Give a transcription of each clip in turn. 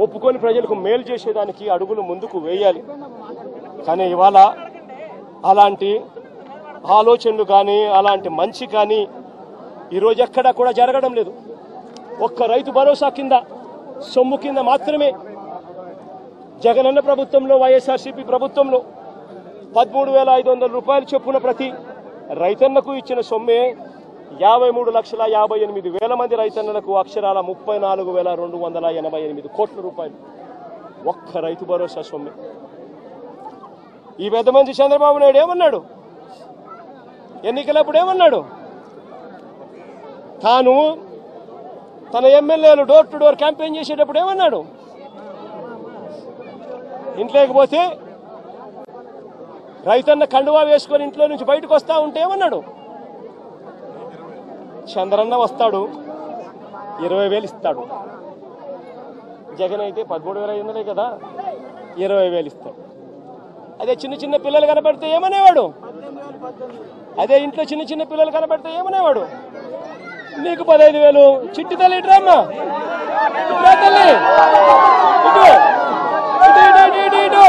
ఒప్పుకొని ప్రజలకు మేలు చేసేదానికి అడుగులు ముందుకు వేయాలి. కానీ ఇవాళ అలాంటి ఆలోచనలు కానీ అలాంటి మంచి కానీ ఈరోజు ఎక్కడా కూడా జరగడం లేదు. ఒక్క రైతు భరోసా కింద సొమ్ము కింద మాత్రమే జగనన్న ప్రభుత్వంలో వైఎస్ఆర్సీపీ ప్రభుత్వంలో 13,500 రూపాయలు చొప్పున ప్రతి రైతన్నకు ఇచ్చిన సొమ్మే 53,58,000 మంది రైతన్నలకు అక్షరాల 34,288 కోట్ల రూపాయలు ఒక్క రైతు భరోసా సొమ్మే. ఈ పెద్ద మంచి చంద్రబాబు నాయుడు ఏమన్నాడు? ఎన్నికలప్పుడు ఏమన్నాడు? తాను తన ఎమ్మెల్యేలు డోర్ టు డోర్ క్యాంపెయిన్ చేసేటప్పుడు ఏమన్నాడు? ఇంట్లోకి పోతే రైతన్న కండువా వేసుకొని ఇంట్లో నుంచి బయటకు వస్తా ఉంటే ఏమన్నాడు? చంద్రన్న వస్తాడు 20,000 ఇస్తాడు. జగన్ అయితే 13,500 కదా, 20,000 ఇస్తాడు. అదే చిన్న చిన్న పిల్లలు కనబడితే ఏమనేవాడు? అదే ఇంట్లో చిన్న చిన్న పిల్లలు కనబడితే ఏమనేవాడు? నీకు 15,000. చిట్టి తల్లి ఇట్రామ్మా, ఇట్రా తల్లి, ఇటు ఇటు ఇటు ఇటు ఇటు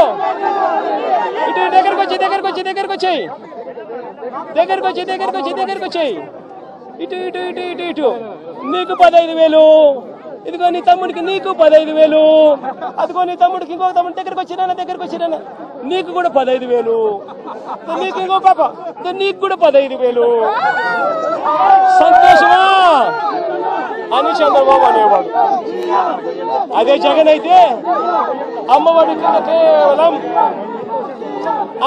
ఇటు దగ్గరకు వచ్చి దగ్గరకు వచ్చి దగ్గరకు వచ్చాయి దగ్గరకు వచ్చి దగ్గరకు వచ్చి దగ్గరకు వచ్చాయి ఇటు ఇటు ఇటు ఇటు ఇటు నీకు 15,000. ఇదిగో నీ తమ్ముడికి నీకు 15,000. అదిగో నీ తమ్ముడికి ఇంకో తమ్ముడి దగ్గరకు వచ్చినా నీకు కూడా 15,000. నీకు ఇంకో పాప నీకు కూడా 15,000. సంతోషమా అని చంద్రబాబు అనేవాడు. అదే జగన్ అయితే అమ్మఒడి కింద కేవలం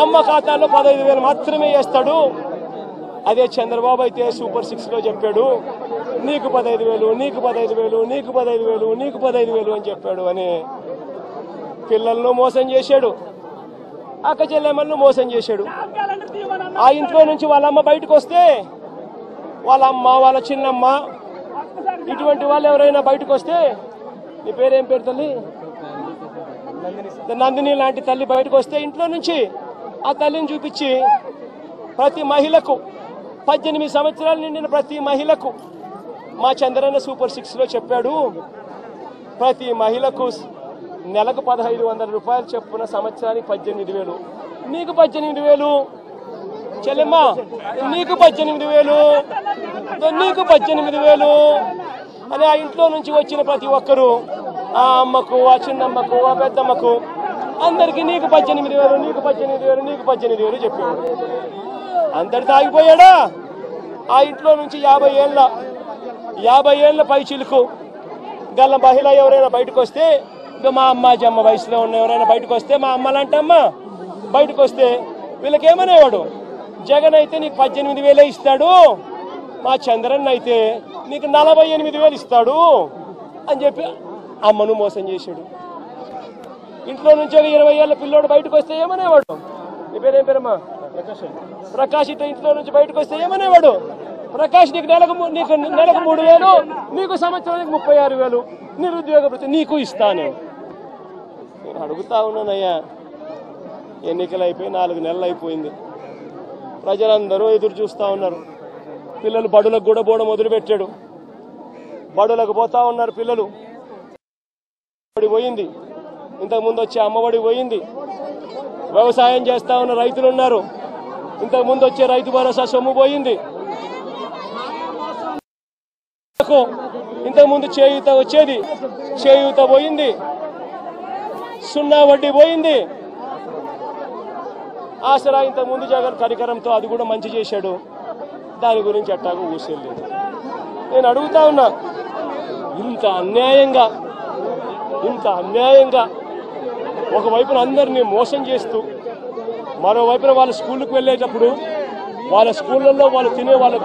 అమ్మ ఖాతాలో 15,000 మాత్రమే వేస్తాడు. అదే చంద్రబాబు అయితే సూపర్ 6 లో చెప్పాడు నీకు 15,000, నీకు 15,000, నీకు 15,000, నీకు 15,000 అని చెప్పాడు. అని పిల్లలను మోసం చేశాడు, అక్క చెల్లెమ్మలను మోసం చేశాడు. ఆ ఇంట్లో నుంచి వాళ్ళ అమ్మ బయటకు వస్తే వాళ్ళ అమ్మ, వాళ్ళ చిన్నమ్మ, ఇటువంటి వాళ్ళు ఎవరైనా బయటకు వస్తే, నీ పేరేం పేరు తల్లి? నందిని లాంటి తల్లి బయటకు వస్తే ఇంట్లో నుంచి ఆ తల్లిని చూపించి ప్రతి మహిళకు 18 సంవత్సరాలు నిండిన ప్రతి మహిళకు మా చంద్రన్న సూపర్ 6 లో చెప్పాడు ప్రతి మహిళకు నెలకు 1,500 రూపాయలు చొప్పున సంవత్సరానికి 18,000. నీకు 18,000 చెల్లెమ్మ, నీకు 18,000, నీకు 18,000 అని ఆ ఇంట్లో నుంచి వచ్చిన ప్రతి ఒక్కరూ ఆ అమ్మకు, ఆ చిన్నమ్మకు, ఆ పెద్దమ్మకు అందరికి నీకు 18,000, నీకు 18,000, నీకు 18,000 చెప్పాడు. అందరితో ఆగిపోయాడా? ఆ ఇంట్లో నుంచి 50 ఏళ్ల పై చిలుకు గల మహిళ ఎవరైనా బయటకు వస్తే, మా అమ్మ వయసులో ఉన్న ఎవరైనా బయటకు వస్తే, మా అమ్మలాంటి అమ్మ బయటకు వస్తే వీళ్ళకేమనేవాడు? జగన్ అయితే నీకు 18,000 ఇస్తాడు, మా చంద్రన్ అయితే నీకు 48,000 ఇస్తాడు అని చెప్పి అమ్మను మోసం చేశాడు. ఇంట్లో నుంచి 20 ఏళ్ల పిల్లోడు బయటకు వస్తే ఏమనేవాడు? నీ పేరేం పేరమ్మా? ప్రకాష్. ఇట్లా ఇంట్లో నుంచి బయటకు వస్తే ఏమనేవాడు? ప్రకాష్ నీకు నెలకు 3,000, నీకు సంవత్సరానికి 36,000 నిరుద్యోగ వృత్తి నీకు ఇస్తాను. నేను అడుగుతా ఉన్నానయ్యా, ఎన్నికలు అయిపోయి 4 నెలలు అయిపోయింది. ప్రజలందరూ ఎదురు చూస్తూ ఉన్నారు. పిల్లలు బడులకు కూడా పోవడం మొదలుపెట్టాడు. బడులకు పోతా ఉన్నారు పిల్లలు. బడి పోయింది, ఇంతకుముందు వచ్చే అమ్మఒడి పోయింది. వ్యవసాయం చేస్తా ఉన్న రైతులు ఉన్నారు, ఇంతకుముందు వచ్చే రైతు భరోసా సొమ్ము పోయింది. ఇంతకుముందు చేయూత వచ్చేది, చేయూత పోయింది. 0 వడ్డీ పోయింది. ఆసరా ఇంతకుముందు జగన్ కరికరంతో అది కూడా మంచి చేశాడు. దాని గురించి అట్టాగా ఊసేయలేదు. నేను అడుగుతా ఉన్నా, ఇంత అన్యాయంగా ఒకవైపున అందరినీ మోసం చేస్తూ, మరోవైపున వాళ్ళ స్కూళ్ళకు వెళ్ళేటప్పుడు వాళ్ళ స్కూళ్ళల్లో వాళ్ళు తినే వాళ్ళ